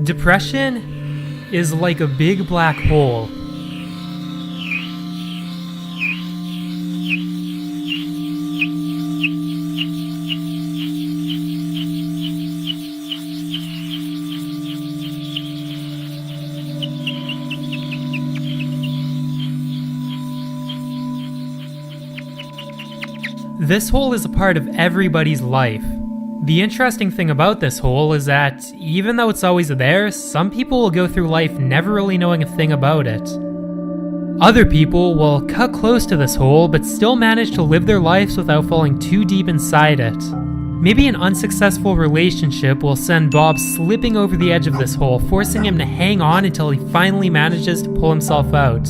Depression is like a big black hole. This hole is a part of everybody's life. The interesting thing about this hole is that, even though it's always there, some people will go through life never really knowing a thing about it. Other people will cut close to this hole but still manage to live their lives without falling too deep inside it. Maybe an unsuccessful relationship will send Bob slipping over the edge of this hole, forcing him to hang on until he finally manages to pull himself out.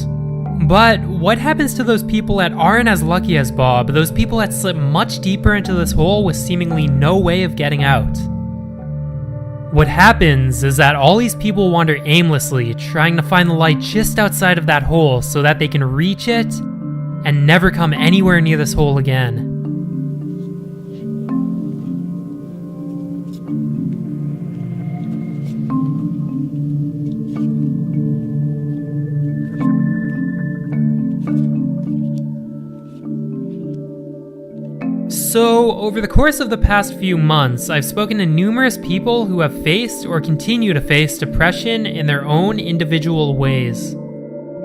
But what happens to those people that aren't as lucky as Bob, those people that slip much deeper into this hole with seemingly no way of getting out? What happens is that all these people wander aimlessly, trying to find the light just outside of that hole so that they can reach it and never come anywhere near this hole again. So, over the course of the past few months, I've spoken to numerous people who have faced or continue to face depression in their own individual ways.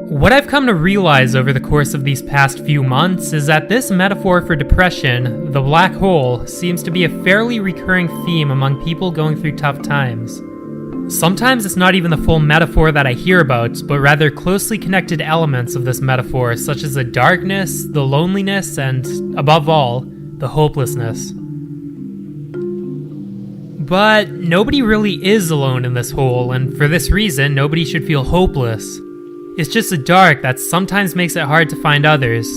What I've come to realize over the course of these past few months is that this metaphor for depression, the black hole, seems to be a fairly recurring theme among people going through tough times. Sometimes it's not even the full metaphor that I hear about, but rather closely connected elements of this metaphor, such as the darkness, the loneliness, and, above all, the hopelessness. But nobody really is alone in this hole, and for this reason, nobody should feel hopeless. It's just the dark that sometimes makes it hard to find others.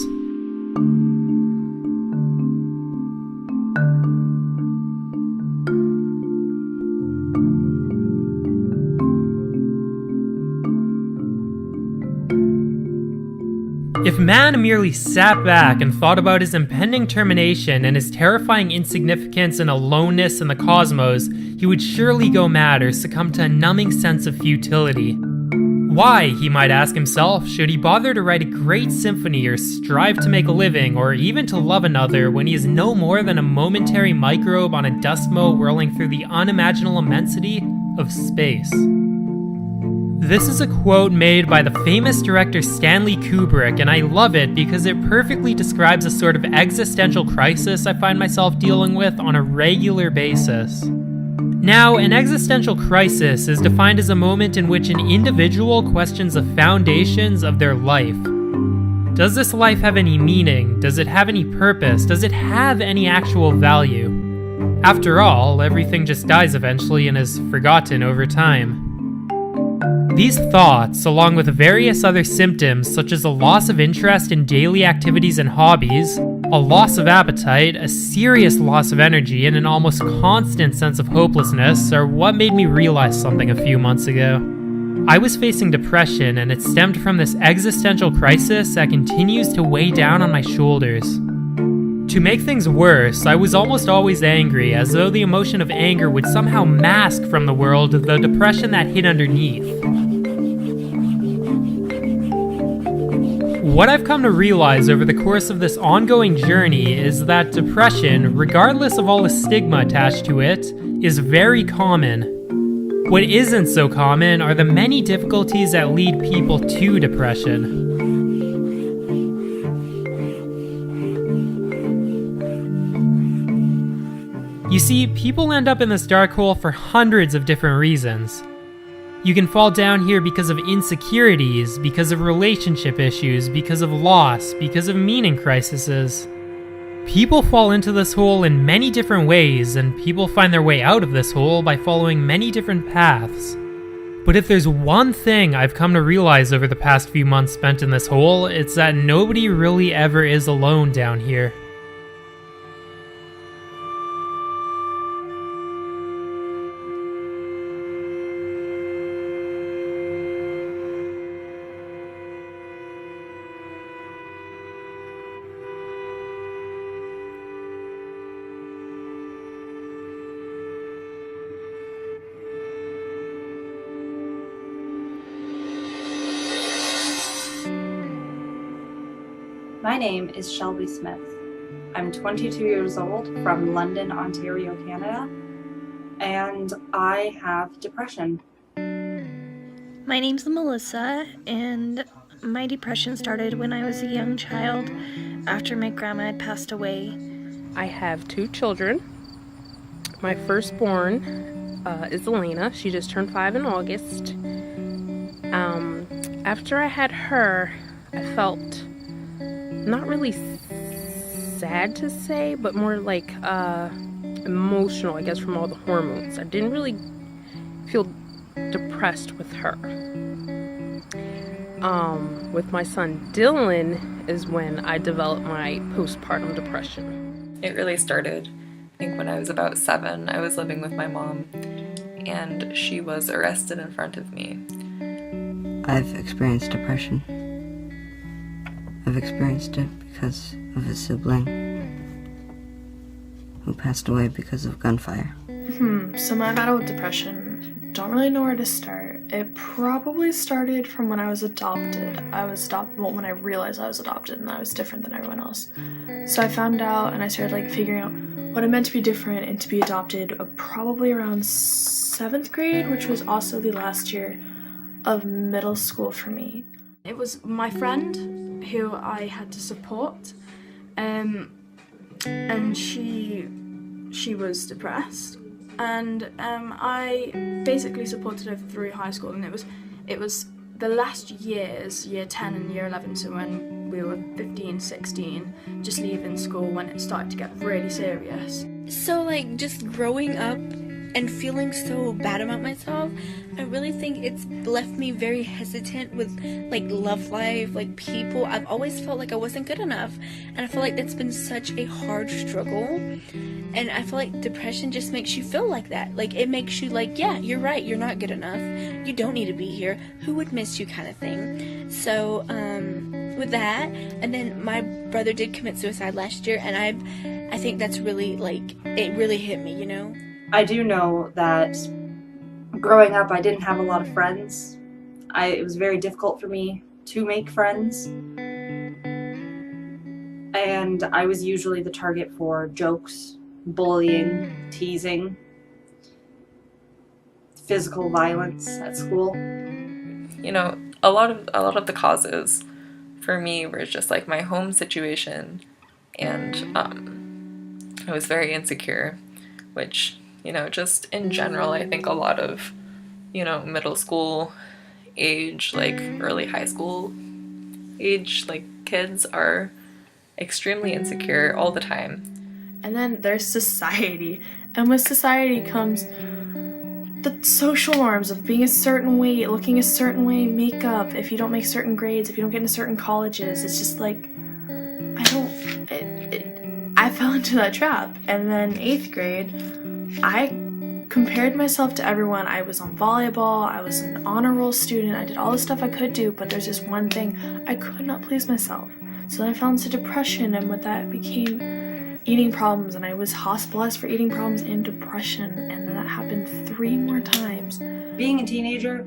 If man merely sat back and thought about his impending termination and his terrifying insignificance and aloneness in the cosmos, he would surely go mad or succumb to a numbing sense of futility. Why, he might ask himself, should he bother to write a great symphony or strive to make a living or even to love another when he is no more than a momentary microbe on a dust mote whirling through the unimaginable immensity of space? This is a quote made by the famous director Stanley Kubrick, and I love it because it perfectly describes a sort of existential crisis I find myself dealing with on a regular basis. Now, an existential crisis is defined as a moment in which an individual questions the foundations of their life. Does this life have any meaning? Does it have any purpose? Does it have any actual value? After all, everything just dies eventually and is forgotten over time. These thoughts, along with various other symptoms such as a loss of interest in daily activities and hobbies, a loss of appetite, a serious loss of energy, and an almost constant sense of hopelessness are what made me realize something a few months ago. I was facing depression, and it stemmed from this existential crisis that continues to weigh down on my shoulders. To make things worse, I was almost always angry, as though the emotion of anger would somehow mask from the world the depression that hid underneath. What I've come to realize over the course of this ongoing journey is that depression, regardless of all the stigma attached to it, is very common. What isn't so common are the many difficulties that lead people to depression. You see, people end up in this dark hole for hundreds of different reasons. You can fall down here because of insecurities, because of relationship issues, because of loss, because of meaning crises. People fall into this hole in many different ways, and people find their way out of this hole by following many different paths. But if there's one thing I've come to realize over the past few months spent in this hole, it's that nobody really ever is alone down here. My name is Shelby Smith. I'm 22 years old from London, Ontario, Canada, and I have depression. My name's Melissa, and my depression started when I was a young child after my grandma had passed away. I have 2 children. My firstborn is Elena. She just turned 5 in August. After I had her, I felt not really sad to say, but more like emotional, I guess, from all the hormones. I didn't really feel depressed with her. With my son Dylan is when I developed my postpartum depression. It really started, I think, when I was about 7. I was living with my mom, and she was arrested in front of me. I've experienced depression. I've experienced it because of a sibling who passed away because of gunfire. So my battle with depression, don't really know where to start. It probably started from when I was adopted. When I realized I was adopted and I was different than everyone else. So I found out and I started figuring out what it meant to be different and to be adopted probably around 7th grade, which was also the last year of middle school for me. It was my friend who I had to support, and she was depressed, and I basically supported her through high school, and it was the last years, year 10 and year 11, so when we were 15, 16, just leaving school, when it started to get really serious. So just growing up and feeling so bad about myself, I really think it's left me very hesitant with love life, people. I've always felt like I wasn't good enough, and I feel like that's been such a hard struggle, and I feel like depression just makes you feel like that. It makes you yeah, you're right, you're not good enough, you don't need to be here, who would miss you, kind of thing. So with that, and then my brother did commit suicide last year, and I think that's really it really hit me, you know. I do know that growing up, I didn't have a lot of friends. It was very difficult for me to make friends. And I was usually the target for jokes, bullying, teasing, physical violence at school. You know, a lot of the causes for me were just my home situation, and I was very insecure, which, just in general, I think a lot of, middle school age, early high school age, kids are extremely insecure all the time. And then there's society, and with society comes the social norms of being a certain weight, looking a certain way, makeup, if you don't make certain grades, if you don't get into certain colleges. It's just I fell into that trap. And then 8th grade, I compared myself to everyone. I was on volleyball, I was an honor roll student, I did all the stuff I could do, but there's just one thing, I could not please myself. So then I fell into depression, and with that became eating problems, and I was hospitalized for eating problems and depression, and then that happened 3 more times. Being a teenager,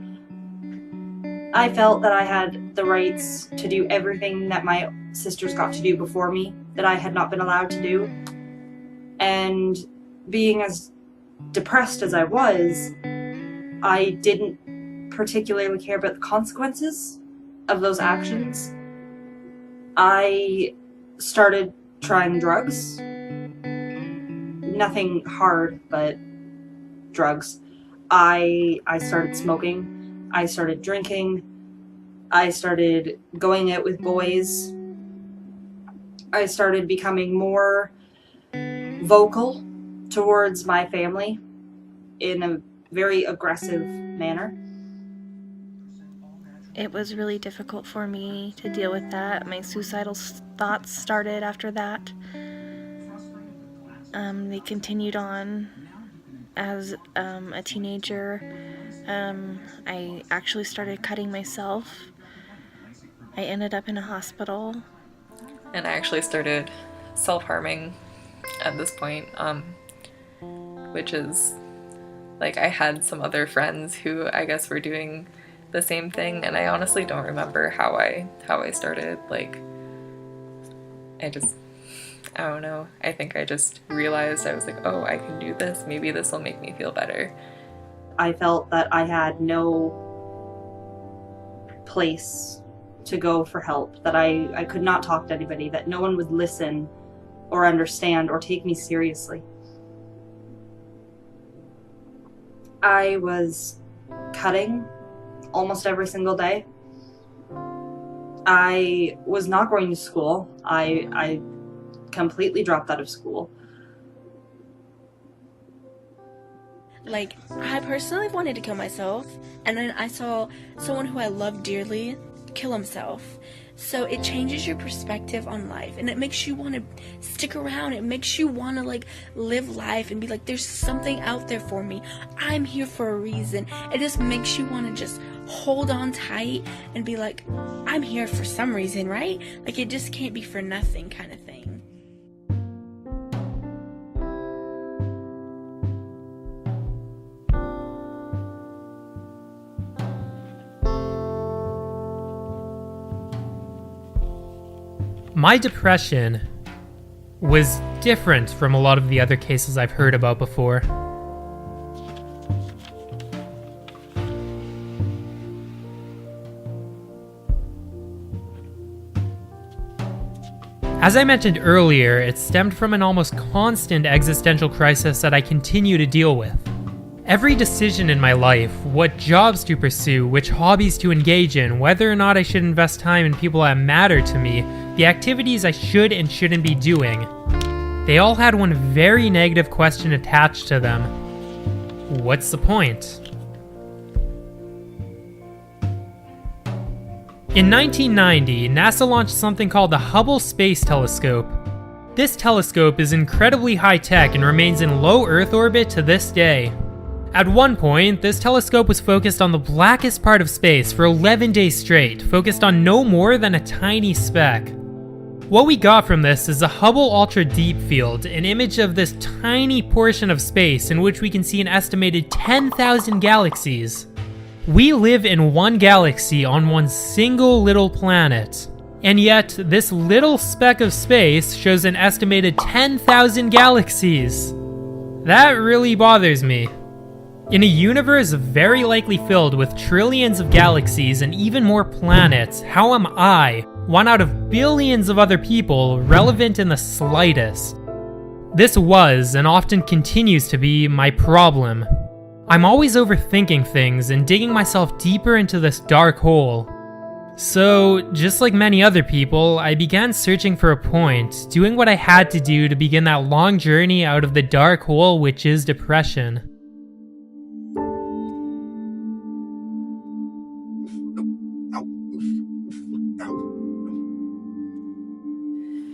I felt that I had the rights to do everything that my sisters got to do before me, that I had not been allowed to do. And being as depressed as I was, I didn't particularly care about the consequences of those actions. I started trying drugs. Nothing hard, but drugs. I started smoking. I started drinking. I started going out with boys. I started becoming more vocal towards my family in a very aggressive manner. It was really difficult for me to deal with that. My suicidal thoughts started after that. They continued on as a teenager. I actually started cutting myself. I ended up in a hospital. And I actually started self-harming at this point, which is I had some other friends who I guess were doing the same thing, and I honestly don't remember how I started I don't know. I think I just realized, I was like, oh, I can do this. Maybe this will make me feel better. I felt that I had no place to go for help, that I could not talk to anybody, that no one would listen or understand or take me seriously. I was cutting almost every single day. I was not going to school. I completely dropped out of school. Like, I personally wanted to kill myself, and then I saw someone who I love dearly kill himself. So it changes your perspective on life, and it makes you want to stick around. It makes you want to, like, live life and be like, there's something out there for me. I'm here for a reason. It just makes you want to just hold on tight and be like, I'm here for some reason, right? Like, it just can't be for nothing kind of thing. My depression was different from a lot of the other cases I've heard about before. As I mentioned earlier, it stemmed from an almost constant existential crisis that I continue to deal with. Every decision in my life, what jobs to pursue, which hobbies to engage in, whether or not I should invest time in people that matter to me, the activities I should and shouldn't be doing, they all had one very negative question attached to them. What's the point? In 1990, NASA launched something called the Hubble Space Telescope. This telescope is incredibly high-tech and remains in low Earth orbit to this day. At one point, this telescope was focused on the blackest part of space for 11 days straight, focused on no more than a tiny speck. What we got from this is the Hubble Ultra Deep Field, an image of this tiny portion of space in which we can see an estimated 10,000 galaxies. We live in one galaxy on one single little planet. And yet, this little speck of space shows an estimated 10,000 galaxies. That really bothers me. In a universe very likely filled with trillions of galaxies and even more planets, how am I, one out of billions of other people, relevant in the slightest? This was, and often continues to be, my problem. I'm always overthinking things and digging myself deeper into this dark hole. So, just like many other people, I began searching for a point, doing what I had to do to begin that long journey out of the dark hole which is depression.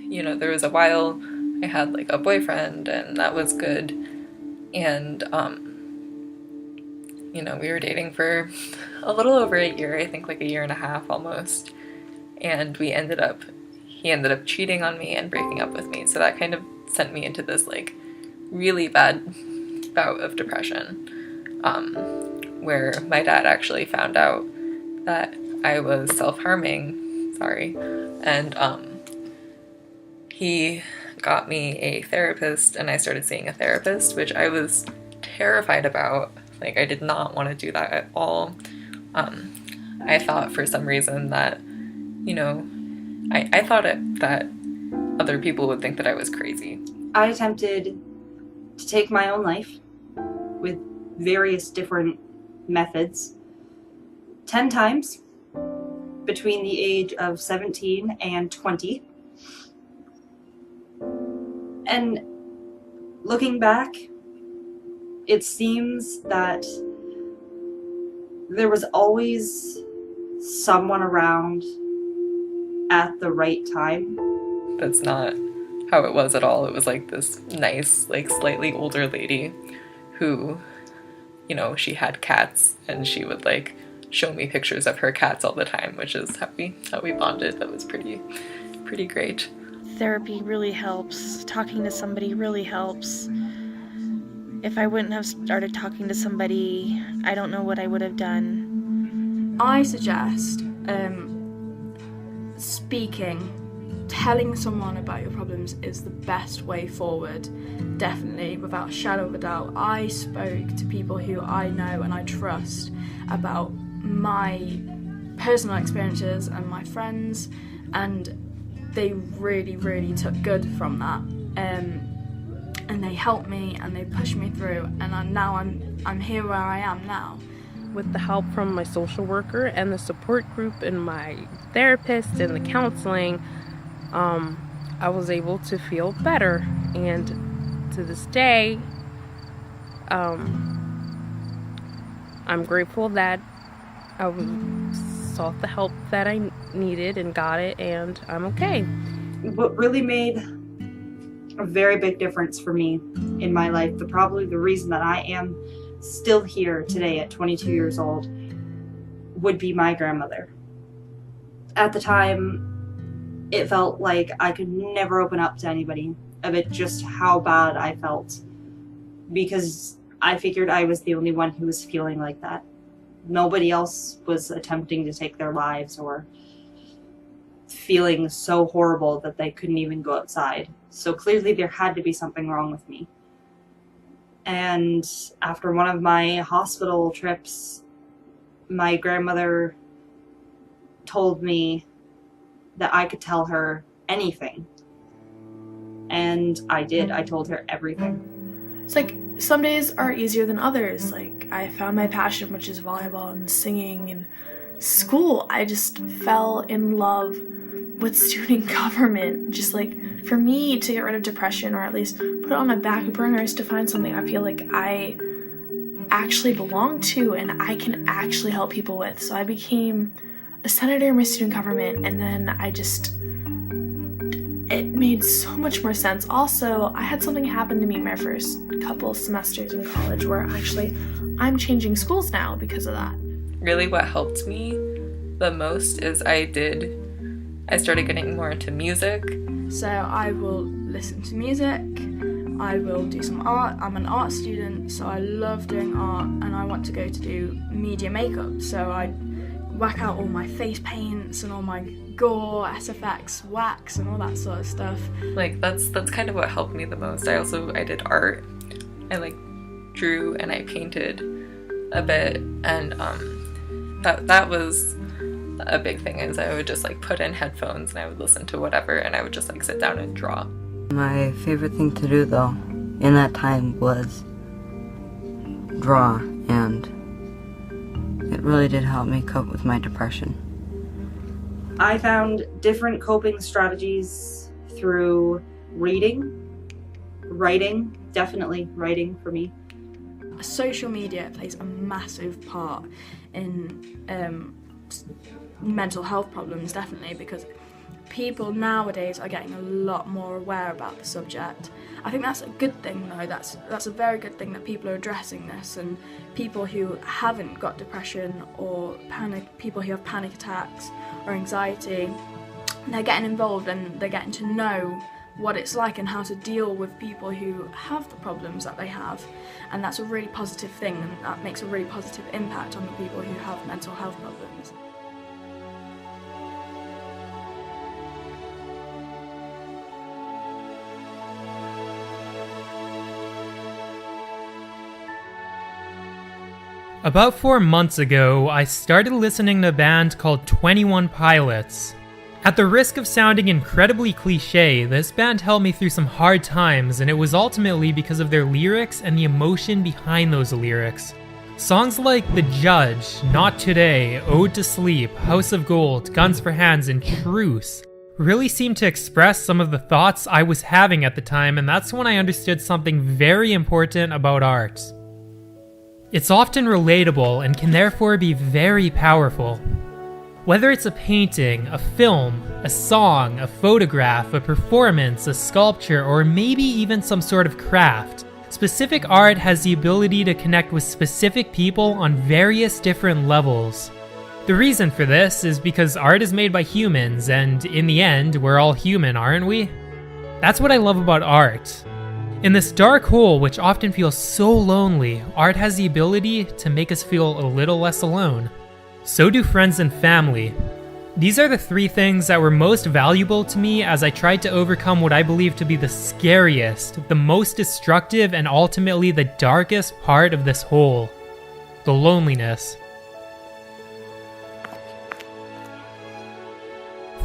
You know, there was a while I had like a boyfriend, and that was good. And, you know, we were dating for a little over a year, I think like a year and a half almost. And he ended up cheating on me and breaking up with me. So that kind of sent me into this like really bad bout of depression, where my dad actually found out that I was self-harming, and he got me a therapist, and I started seeing a therapist, which I was terrified about. Like, I did not want to do that at all. I thought for some reason that, you know, I thought that other people would think that I was crazy. I attempted to take my own life with various different methods 10 times between the age of 17 and 20. And looking back, it seems that there was always someone around at the right time. That's not how it was at all. It was like this nice, like slightly older lady who, you know, she had cats, and she would like show me pictures of her cats all the time, which is how we bonded. That was pretty great. Therapy really helps. Talking to somebody really helps. If I wouldn't have started talking to somebody, I don't know what I would have done. I suggest speaking telling someone about your problems is the best way forward, definitely, without a shadow of a doubt. I spoke to people who I know and I trust about my personal experiences and my friends, and they really, really took good from that. And they helped me and they pushed me through, and I'm here where I am now. With the help from my social worker and the support group and my therapist and the counseling, I was able to feel better. And to this day, I'm grateful that I sought the help that I needed and got it, and I'm okay. What really made a very big difference for me in my life, probably the reason that I am still here today at 22 years old, would be my grandmother. At the time, it felt like I could never open up to anybody of it, just how bad I felt, because I figured I was the only one who was feeling like that. Nobody else was attempting to take their lives or feeling so horrible that they couldn't even go outside. So clearly there had to be something wrong with me. And after one of my hospital trips, my grandmother told me that I could tell her anything. And I did. I told her everything. It's like some days are easier than others. Like, I found my passion, which is volleyball and singing and school. I just fell in love with student government. Just like, for me to get rid of depression, or at least put it on my back burner, is to find something I feel like I actually belong to and I can actually help people with. So I became a senator in my student government, and then it made so much more sense. Also, I had something happen to me my first couple semesters in college where actually I'm changing schools now because of that. Really what helped me the most is I started getting more into music. So I will listen to music, I will do some art. I'm an art student, so I love doing art, and I want to go to do media makeup. So I whack out all my face paints and all my gore, SFX, wax, and all that sort of stuff. Like, that's kind of what helped me the most. I did art. I drew and I painted a bit, and that was a big thing. Is I would just put in headphones and I would listen to whatever, and I would just sit down and draw. My favorite thing to do, though, in that time was draw, and it really did help me cope with my depression. I found different coping strategies through reading, writing, definitely writing for me. Social media plays a massive part in mental health problems, definitely, because people nowadays are getting a lot more aware about the subject. I think that's a good thing, though. That's a very good thing that people are addressing this, and people who haven't got depression or people who have panic attacks or anxiety, they're getting involved and they're getting to know what it's like and how to deal with people who have the problems that they have, and that's a really positive thing, and that makes a really positive impact on the people who have mental health problems. About 4 months ago, I started listening to a band called 21 Pilots. At the risk of sounding incredibly cliche, this band helped me through some hard times, and it was ultimately because of their lyrics and the emotion behind those lyrics. Songs like The Judge, Not Today, Ode to Sleep, House of Gold, Guns for Hands, and Truce really seemed to express some of the thoughts I was having at the time, and that's when I understood something very important about art. It's often relatable and can therefore be very powerful. Whether it's a painting, a film, a song, a photograph, a performance, a sculpture, or maybe even some sort of craft, specific art has the ability to connect with specific people on various different levels. The reason for this is because art is made by humans, and in the end, we're all human, aren't we? That's what I love about art. In this dark hole, which often feels so lonely, art has the ability to make us feel a little less alone. So do friends and family. These are the 3 things that were most valuable to me as I tried to overcome what I believe to be the scariest, the most destructive, and ultimately the darkest part of this whole: the loneliness.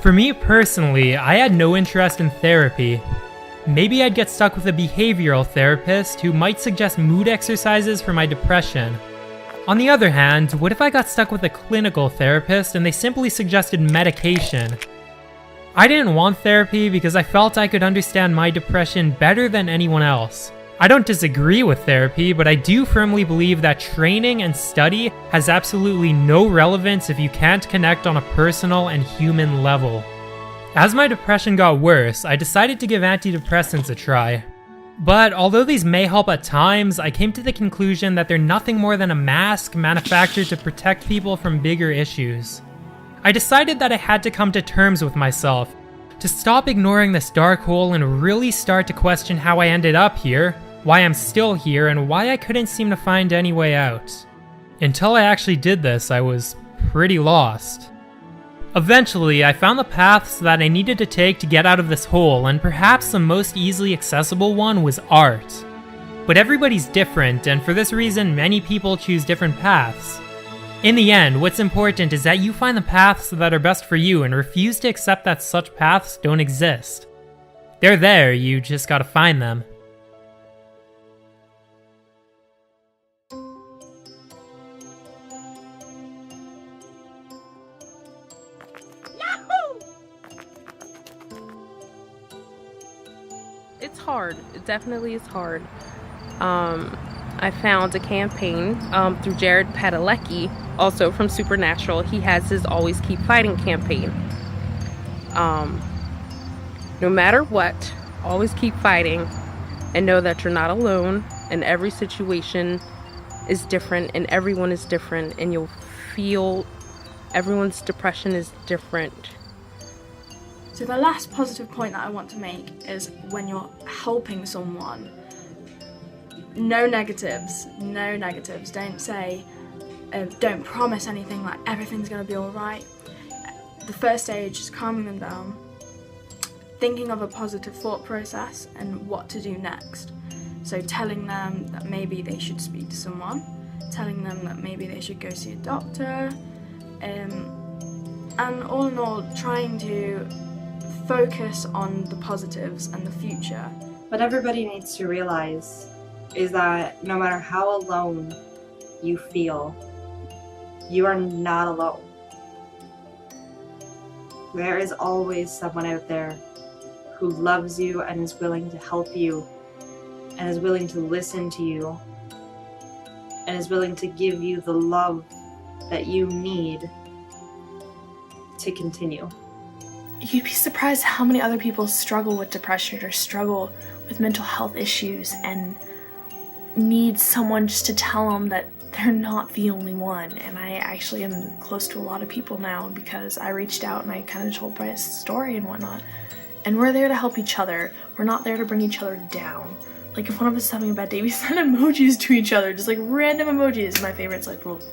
For me personally, I had no interest in therapy. Maybe I'd get stuck with a behavioral therapist who might suggest mood exercises for my depression. On the other hand, what if I got stuck with a clinical therapist and they simply suggested medication? I didn't want therapy because I felt I could understand my depression better than anyone else. I don't disagree with therapy, but I do firmly believe that training and study has absolutely no relevance if you can't connect on a personal and human level. As my depression got worse, I decided to give antidepressants a try. But although these may help at times, I came to the conclusion that they're nothing more than a mask manufactured to protect people from bigger issues. I decided that I had to come to terms with myself, to stop ignoring this dark hole and really start to question how I ended up here, why I'm still here, and why I couldn't seem to find any way out. Until I actually did this, I was pretty lost. Eventually, I found the paths that I needed to take to get out of this hole, and perhaps the most easily accessible one was art. But everybody's different, and for this reason, many people choose different paths. In the end, what's important is that you find the paths that are best for you and refuse to accept that such paths don't exist. They're there, you just gotta find them. It's hard. It definitely is hard. I found a campaign through Jared Padalecki, also from Supernatural. He has his Always Keep Fighting campaign. No matter what, always keep fighting and know that you're not alone, and every situation is different and everyone is different, and you'll feel everyone's depression is different. So the last positive point that I want to make is when you're helping someone, no negatives, no negatives. Don't say, don't promise anything like everything's going to be all right. The first stage is calming them down, thinking of a positive thought process and what to do next. So telling them that maybe they should speak to someone, telling them that maybe they should go see a doctor, and all in all, trying to focus on the positives and the future. What everybody needs to realize is that no matter how alone you feel, you are not alone. There is always someone out there who loves you and is willing to help you and is willing to listen to you and is willing to give you the love that you need to continue. You'd be surprised how many other people struggle with depression or struggle with mental health issues and need someone just to tell them that they're not the only one. And I actually am close to a lot of people now because I reached out and I kind of told my story and whatnot. And we're there to help each other. We're not there to bring each other down. Like if one of us is having a bad day, we send emojis to each other, just like random emojis. My favorite's like little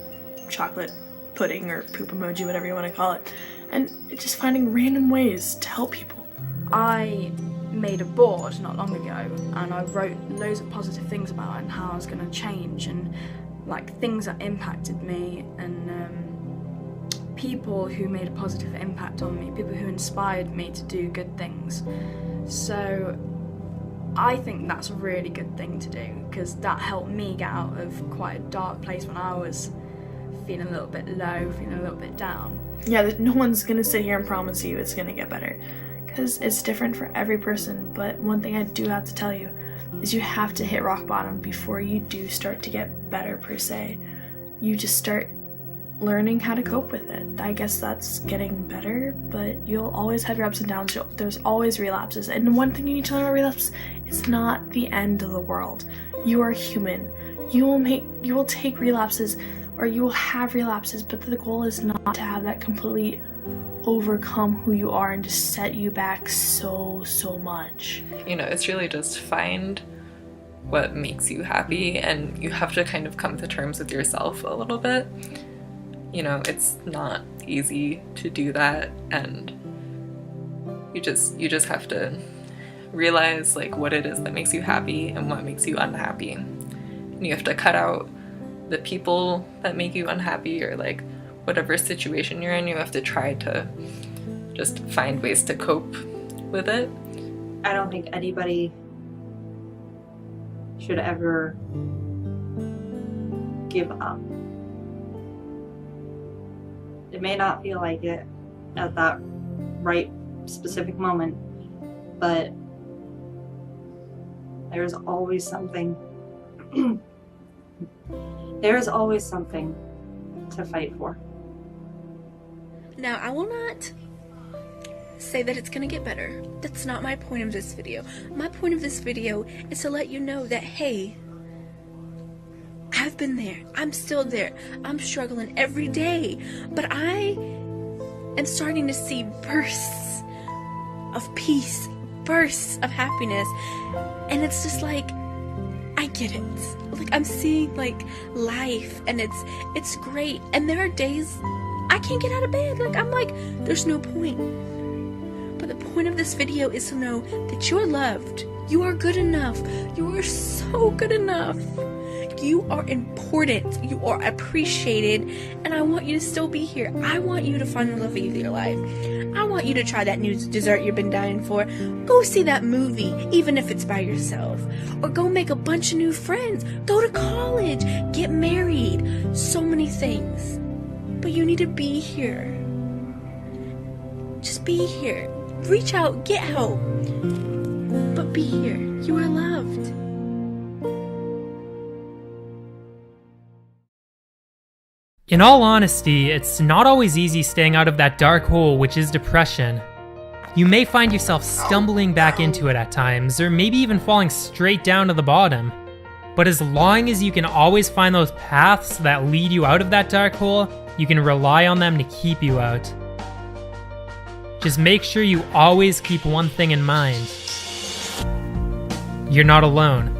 chocolate pudding or poop emoji, whatever you want to call it. And just finding random ways to help people. I made a board not long ago and I wrote loads of positive things about it and how I was going to change and like things that impacted me and people who made a positive impact on me, people who inspired me to do good things. So I think that's a really good thing to do because that helped me get out of quite a dark place when I was feeling a little bit low, feeling a little bit down. Yeah, no one's gonna sit here and promise you it's gonna get better because it's different for every person. But one thing I do have to tell you is you have to hit rock bottom before you do start to get better per se. You just start learning how to cope with it. I guess that's getting better, but you'll always have your ups and downs. There's always relapses. And one thing you need to know about relapse, it's not the end of the world. You are human. You will take relapses or you will have relapses, but the goal is not to have that completely overcome who you are and just set you back so much. You know, it's really just find what makes you happy, and you have to kind of come to terms with yourself a little bit. You know, it's not easy to do that, and you just have to realize like what it is that makes you happy and what makes you unhappy. And you have to cut out the people that make you unhappy, or like whatever situation you're in, you have to try to just find ways to cope with it. I don't think anybody should ever give up. It may not feel like it at that right specific moment, but there's always something. There's always something to fight for. Now, I will not say that it's gonna get better. That's not my point of this video. My point of this video is to let you know that, hey, I've been there. I'm still there. I'm struggling every day. But I am starting to see bursts of peace, bursts of happiness. And it's just like, I get it. Like, I'm seeing like life, and it's great. And there are days I can't get out of bed. Like, I'm like, there's no point. But the point of this video is to know that you're loved. You are good enough. You are so good enough. You are important. You are appreciated. And I want you to still be here. I want you to find the love of your life. I want you to try that new dessert you've been dying for. Go see that movie, even if it's by yourself. Or go make a bunch of new friends. Go to college. Get married. So many things. But you need to be here. Just be here. Reach out. Get help. But be here. You are loved. In all honesty, it's not always easy staying out of that dark hole which is depression. You may find yourself stumbling back into it at times, or maybe even falling straight down to the bottom. But as long as you can always find those paths that lead you out of that dark hole, you can rely on them to keep you out. Just make sure you always keep one thing in mind. You're not alone.